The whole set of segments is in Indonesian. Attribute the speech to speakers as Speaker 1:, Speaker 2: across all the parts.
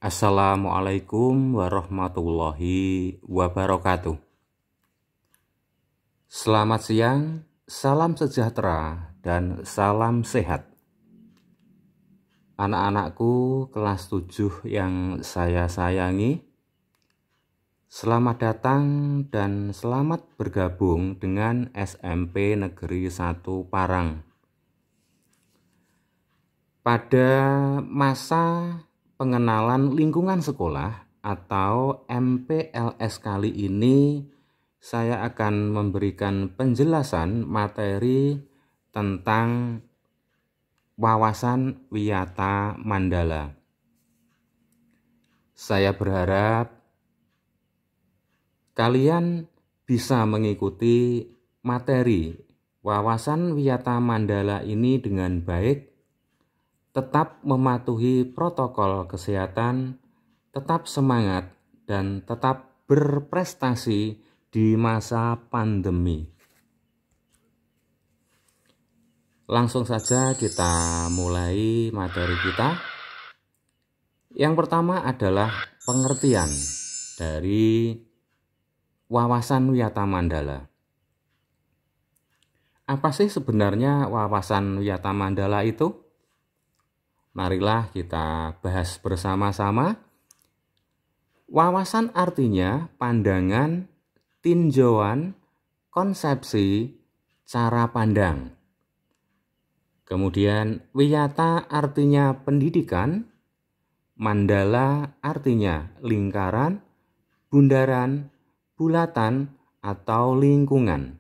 Speaker 1: Assalamualaikum warahmatullahi wabarakatuh. Selamat siang, salam sejahtera, dan salam sehat. Anak-anakku kelas 7 yang saya sayangi, selamat datang dan selamat bergabung dengan SMP Negeri 1 Parang. Pada masa pengenalan lingkungan sekolah atau MPLS kali ini, saya akan memberikan penjelasan materi tentang wawasan wiyata Mandala. Saya berharap kalian bisa mengikuti materi wawasan wiyata Mandala ini dengan baik, tetap mematuhi protokol kesehatan, tetap semangat, dan tetap berprestasi di masa pandemi. Langsung saja kita mulai materi kita. Yang pertama adalah pengertian dari wawasan wiyata Mandala. Apa sih sebenarnya wawasan wiyata Mandala itu? Marilah kita bahas bersama-sama. Wawasan artinya pandangan, tinjauan, konsepsi, cara pandang. Kemudian wiyata artinya pendidikan, mandala artinya lingkaran, bundaran, bulatan, atau lingkungan.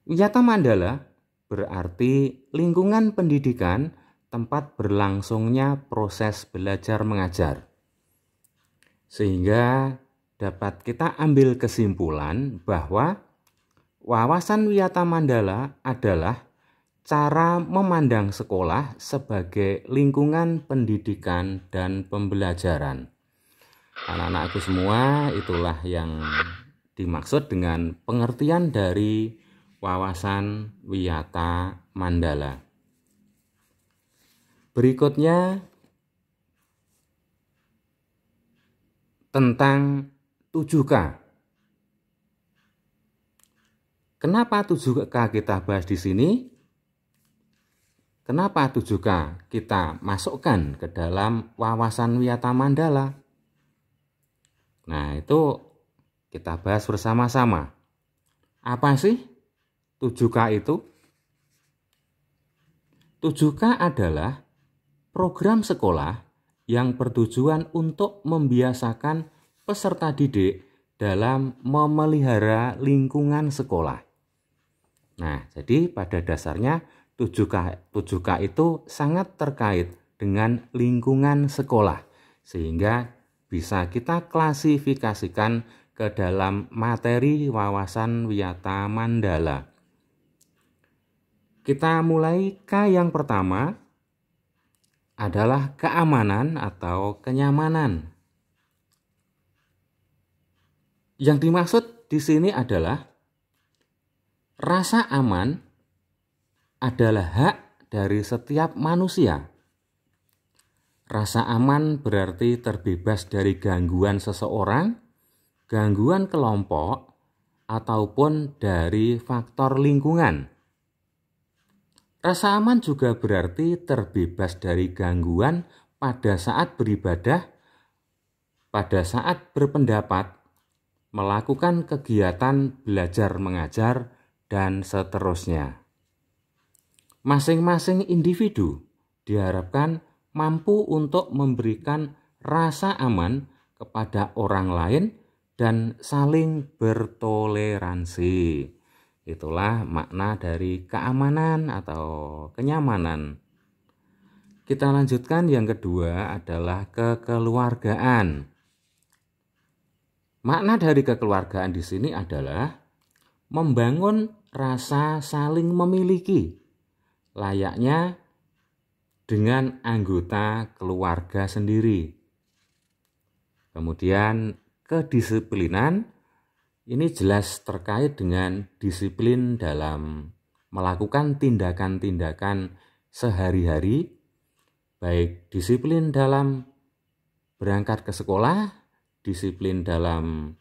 Speaker 1: Wiyata Mandala berarti lingkungan pendidikan, tempat berlangsungnya proses belajar mengajar. Sehingga dapat kita ambil kesimpulan bahwa wawasan wiyata Mandala adalah cara memandang sekolah sebagai lingkungan pendidikan dan pembelajaran. Anak-anakku semua, itulah yang dimaksud dengan pengertian dari wawasan wiyata Mandala. Berikutnya tentang 7K. Kenapa 7K kita bahas di sini? Kenapa 7K kita masukkan ke dalam wawasan wiyata Mandala? Nah, itu kita bahas bersama-sama. Apa sih 7K itu? 7K adalah program sekolah yang bertujuan untuk membiasakan peserta didik dalam memelihara lingkungan sekolah. Nah, jadi pada dasarnya 7K itu sangat terkait dengan lingkungan sekolah, sehingga bisa kita klasifikasikan ke dalam materi wawasan wiyata Mandala. Kita mulai K yang pertama adalah keamanan atau kenyamanan. Yang dimaksud di sini adalah rasa aman adalah hak dari setiap manusia. Rasa aman berarti terbebas dari gangguan seseorang, gangguan kelompok, ataupun dari faktor lingkungan. Rasa aman juga berarti terbebas dari gangguan pada saat beribadah, pada saat berpendapat, melakukan kegiatan belajar mengajar, dan seterusnya. Masing-masing individu diharapkan mampu untuk memberikan rasa aman kepada orang lain dan saling bertoleransi. Itulah makna dari keamanan atau kenyamanan. Kita lanjutkan, yang kedua adalah kekeluargaan. Makna dari kekeluargaan di sini adalah membangun rasa saling memiliki, layaknya dengan anggota keluarga sendiri. Kemudian kedisiplinan, ini jelas terkait dengan disiplin dalam melakukan tindakan-tindakan sehari-hari baik disiplin dalam berangkat ke sekolah, disiplin dalam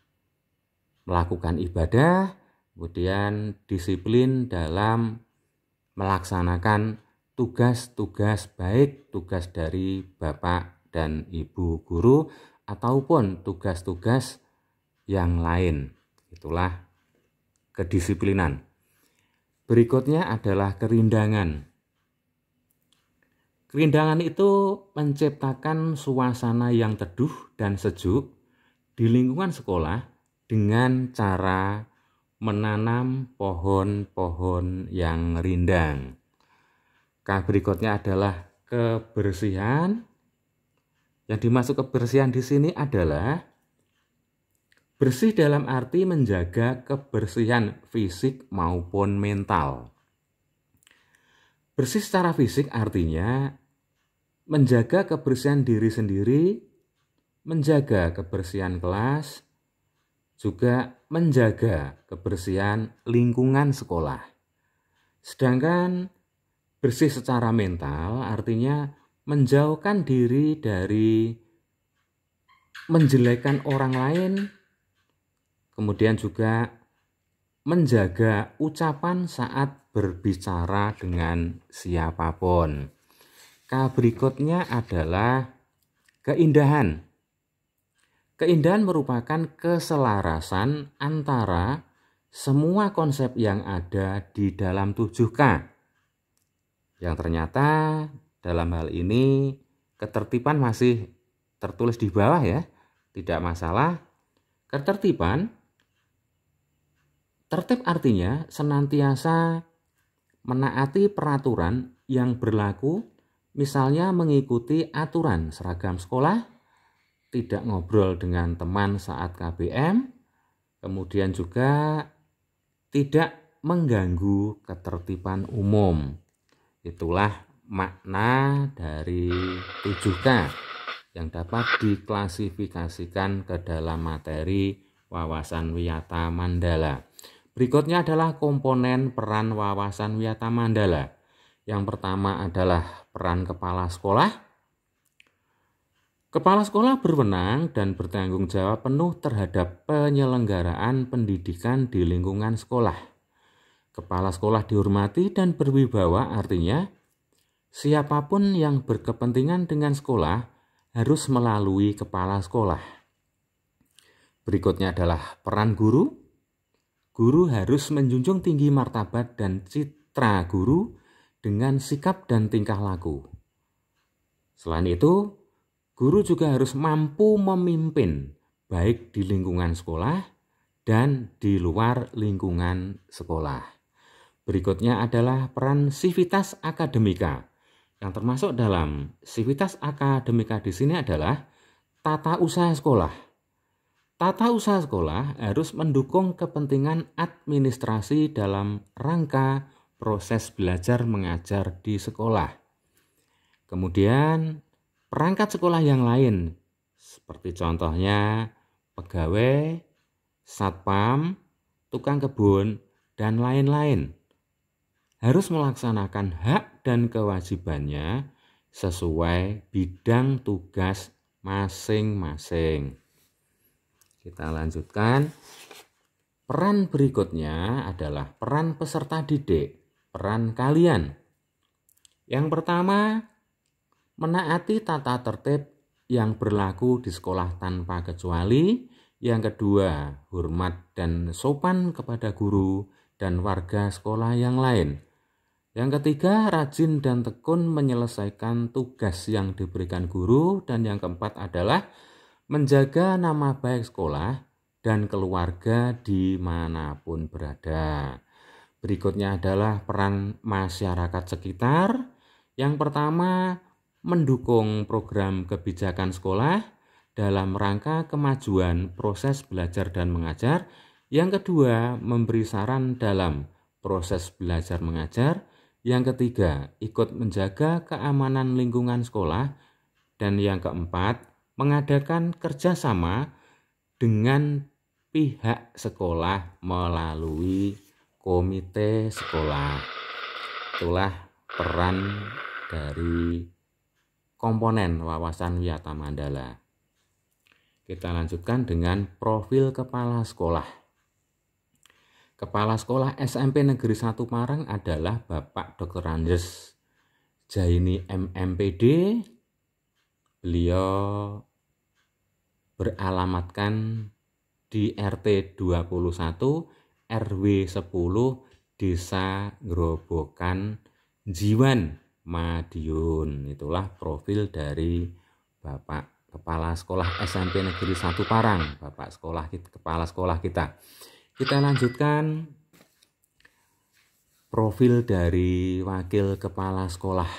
Speaker 1: melakukan ibadah, kemudian disiplin dalam melaksanakan tugas-tugas baik tugas dari Bapak dan Ibu guru ataupun tugas-tugas yang lain. Itulah kedisiplinan. Berikutnya adalah kerindangan. Kerindangan itu menciptakan suasana yang teduh dan sejuk di lingkungan sekolah dengan cara menanam pohon-pohon yang rindang. Berikutnya adalah kebersihan. Yang dimaksud kebersihan di sini adalah bersih dalam arti menjaga kebersihan fisik maupun mental. Bersih secara fisik artinya menjaga kebersihan diri sendiri, menjaga kebersihan kelas, juga menjaga kebersihan lingkungan sekolah. Sedangkan bersih secara mental artinya menjauhkan diri dari menjelekkan orang lain, kemudian juga menjaga ucapan saat berbicara dengan siapapun. Berikutnya adalah keindahan. Keindahan merupakan keselarasan antara semua konsep yang ada di dalam 7K. Yang ternyata dalam hal ini ketertiban masih tertulis di bawah ya, tidak masalah. Ketertiban, tertib artinya senantiasa menaati peraturan yang berlaku, misalnya mengikuti aturan seragam sekolah, tidak ngobrol dengan teman saat KBM, kemudian juga tidak mengganggu ketertiban umum. Itulah makna dari 7K yang dapat diklasifikasikan ke dalam materi wawasan Wiyata Mandala. Berikutnya adalah komponen peran wawasan Wiyata Mandala. Yang pertama adalah peran kepala sekolah. Kepala sekolah berwenang dan bertanggung jawab penuh terhadap penyelenggaraan pendidikan di lingkungan sekolah. Kepala sekolah dihormati dan berwibawa, artinya siapapun yang berkepentingan dengan sekolah harus melalui kepala sekolah. Berikutnya adalah peran guru. Guru harus menjunjung tinggi martabat dan citra guru dengan sikap dan tingkah laku. Selain itu, guru juga harus mampu memimpin baik di lingkungan sekolah dan di luar lingkungan sekolah. Berikutnya adalah peran sivitas akademika. Yang termasuk dalam sivitas akademika di sini adalah tata usaha sekolah. Tata usaha sekolah harus mendukung kepentingan administrasi dalam rangka proses belajar mengajar di sekolah. Kemudian perangkat sekolah yang lain seperti contohnya pegawai, satpam, tukang kebun, dan lain-lain harus melaksanakan hak dan kewajibannya sesuai bidang tugas masing-masing. Kita lanjutkan. Peran berikutnya adalah peran peserta didik, peran kalian. Yang pertama, menaati tata tertib yang berlaku di sekolah tanpa kecuali. Yang kedua, hormat dan sopan kepada guru dan warga sekolah yang lain. Yang ketiga, rajin dan tekun menyelesaikan tugas yang diberikan guru. Dan yang keempat adalah menjaga nama baik sekolah dan keluarga dimanapun berada. Berikutnya adalah peran masyarakat sekitar. Yang pertama, mendukung program kebijakan sekolah dalam rangka kemajuan proses belajar dan mengajar. Yang kedua, memberi saran dalam proses belajar mengajar. Yang ketiga, ikut menjaga keamanan lingkungan sekolah. Dan yang keempat, mengadakan kerjasama dengan pihak sekolah melalui komite sekolah. Itulah peran dari komponen wawasan Wiyata Mandala. Kita lanjutkan dengan profil kepala sekolah. Kepala sekolah SMP Negeri 1 Parang adalah Bapak Dr. Andes Jaini MMPD. Beliau beralamatkan di RT 21 RW 10 Desa Grobogan Jiwan Madiun. Itulah profil dari Bapak Kepala Sekolah SMP Negeri 1 Parang, Bapak Kepala Sekolah kita. Kita lanjutkan profil dari Wakil Kepala Sekolah.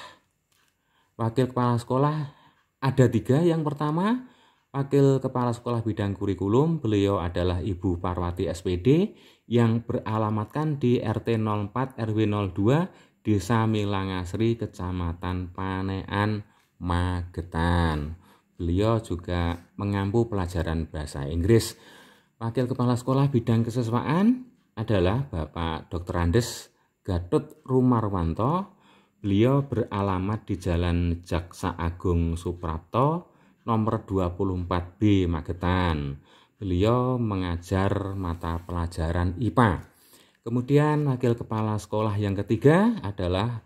Speaker 1: Wakil Kepala Sekolah ada 3. Yang pertama, Wakil Kepala Sekolah Bidang Kurikulum, beliau adalah Ibu Parwati SPD yang beralamatkan di RT 04 RW 02 Desa Milangasri, Kecamatan Panean, Magetan. Beliau juga mengampu pelajaran bahasa Inggris. Wakil Kepala Sekolah Bidang Kesiswaan adalah Bapak Dr. Andes Gatot Rumarwanto. Beliau beralamat di Jalan Jaksa Agung Suprapto, nomor 24B Magetan. Beliau mengajar mata pelajaran IPA. Kemudian Wakil Kepala Sekolah yang ketiga adalah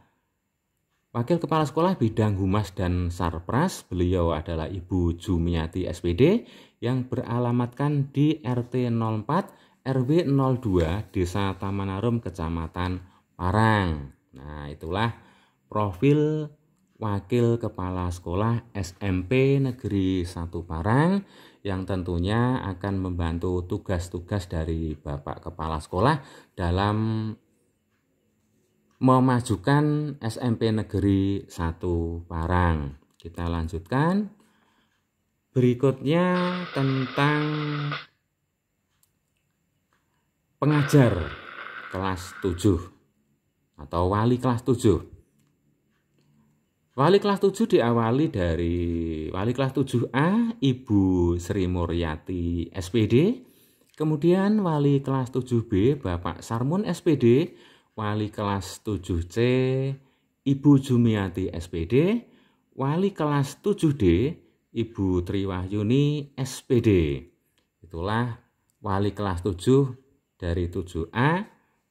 Speaker 1: Wakil Kepala Sekolah Bidang Humas dan Sarpras. Beliau adalah Ibu Jumiati SPD yang beralamatkan di RT 04 RW 02 Desa Tamanarum, Kecamatan Parang. Nah, itulah profil Wakil Kepala Sekolah SMP Negeri 1 Parang yang tentunya akan membantu tugas-tugas dari Bapak Kepala Sekolah dalam memajukan SMP Negeri 1 Parang. Kita lanjutkan. Berikutnya tentang pengajar kelas 7 atau wali kelas 7. Wali kelas 7 diawali dari wali kelas 7A Ibu Sri Muryati SPD, kemudian wali kelas 7B Bapak Sarmun SPD, wali kelas 7C Ibu Jumiati SPD, wali kelas 7D Ibu Triwahyuni SPD. Itulah wali kelas 7 dari 7A,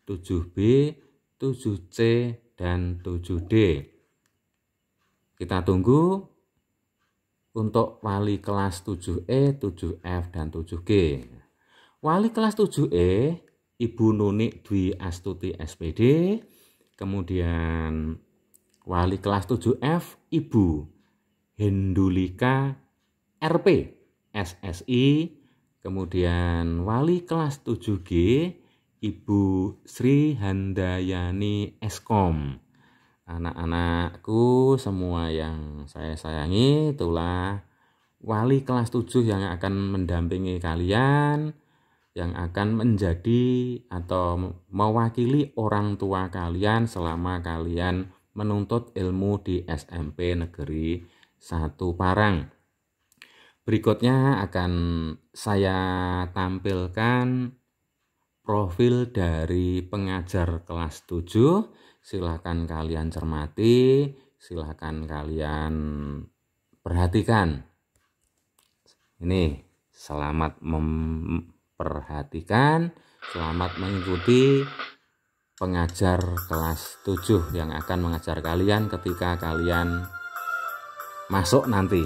Speaker 1: 7B, 7C, dan 7D. Kita tunggu untuk wali kelas 7E, 7F, dan 7G. Wali kelas 7E, Ibu Nuni Dwi Astuti SPD. Kemudian wali kelas 7F, Ibu Hendulika RP SSI. Kemudian wali kelas 7G, Ibu Sri Handayani Eskom. Anak-anakku semua yang saya sayangi, itulah wali kelas 7 yang akan mendampingi kalian, yang akan menjadi atau mewakili orang tua kalian selama kalian menuntut ilmu di SMP Negeri 1 Parang. Berikutnya akan saya tampilkan profil dari pengajar kelas 7. Silakan kalian cermati, silakan kalian perhatikan. Ini selamat memperhatikan, selamat mengikuti pengajar kelas 7 yang akan mengajar kalian ketika kalian masuk nanti.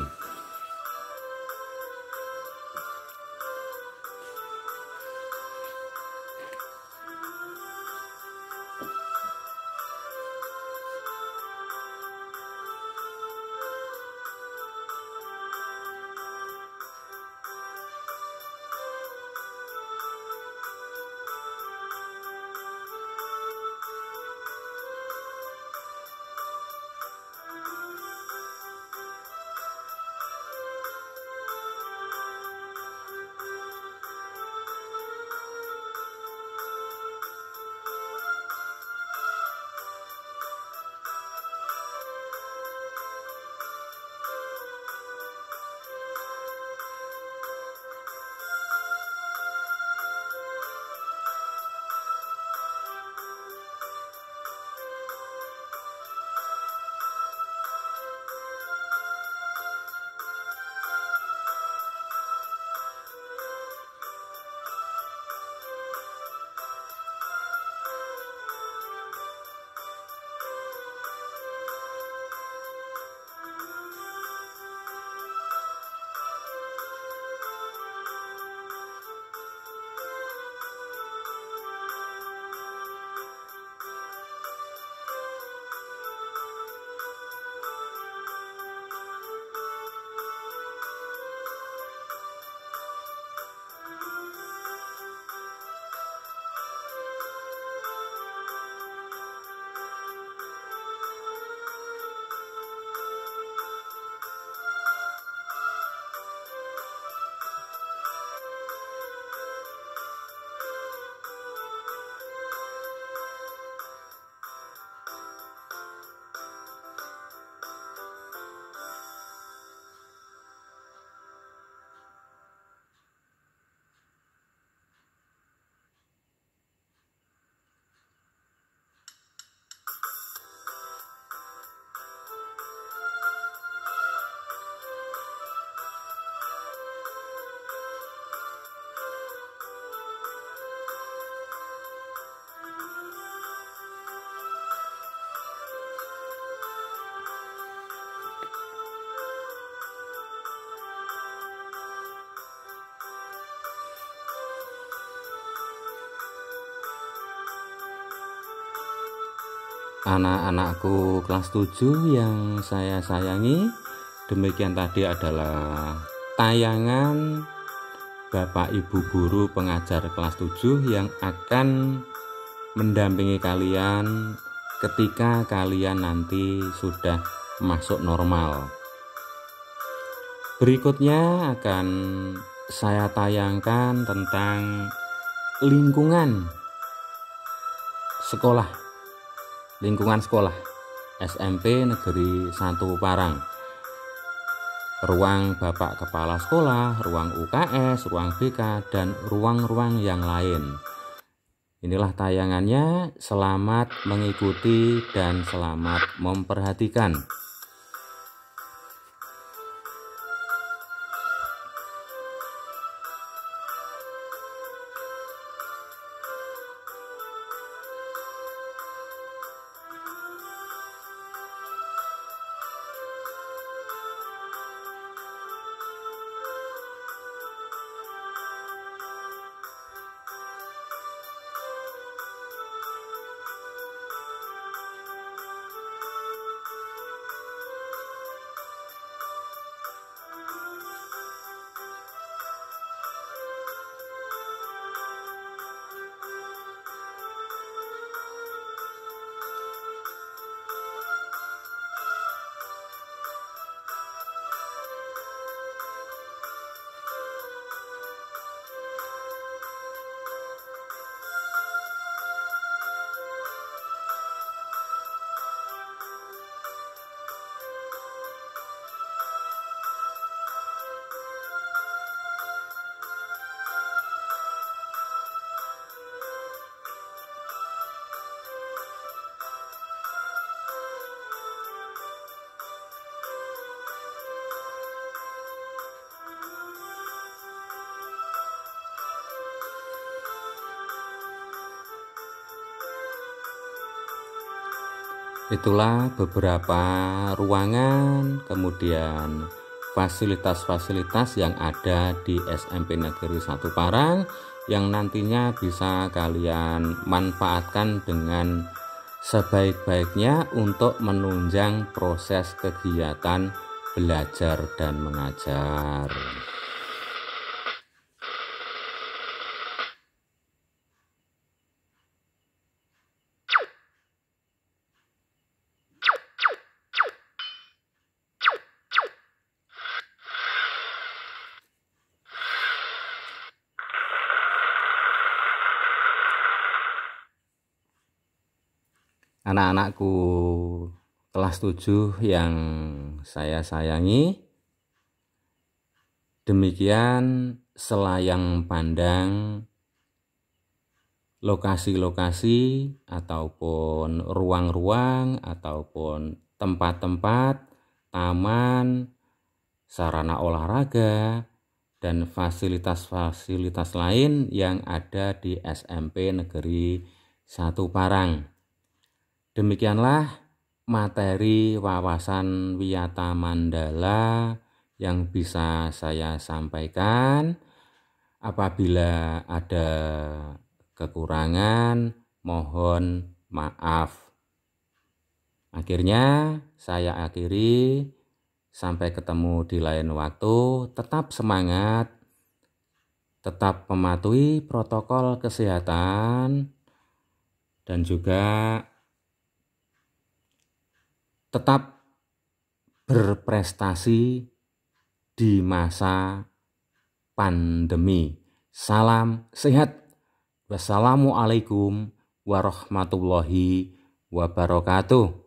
Speaker 1: anak-anakku kelas 7 yang saya sayangi, demikian tadi adalah tayangan Bapak Ibu guru pengajar kelas 7 yang akan mendampingi kalian ketika kalian nanti sudah masuk normal. Berikutnya akan saya tayangkan tentang lingkungan sekolah SMP Negeri 1 Parang. Ruang Bapak Kepala Sekolah, ruang UKS, ruang BK, dan ruang-ruang yang lain. Inilah tayangannya, selamat mengikuti dan selamat memperhatikan. Itulah beberapa ruangan, kemudian fasilitas-fasilitas yang ada di SMP Negeri 1 Parang yang nantinya bisa kalian manfaatkan dengan sebaik-baiknya untuk menunjang proses kegiatan belajar dan mengajar. Anak-anakku kelas 7 yang saya sayangi, demikian selayang pandang lokasi-lokasi ataupun ruang-ruang ataupun tempat-tempat, taman, sarana olahraga, dan fasilitas-fasilitas lain yang ada di SMP Negeri 1 Parang. Demikianlah materi wawasan wiyata mandala yang bisa saya sampaikan. Apabila ada kekurangan, mohon maaf. Akhirnya saya akhiri, sampai ketemu di lain waktu. Tetap semangat, tetap mematuhi protokol kesehatan, dan juga tetap berprestasi di masa pandemi. Salam sehat. Wassalamualaikum warahmatullahi wabarakatuh.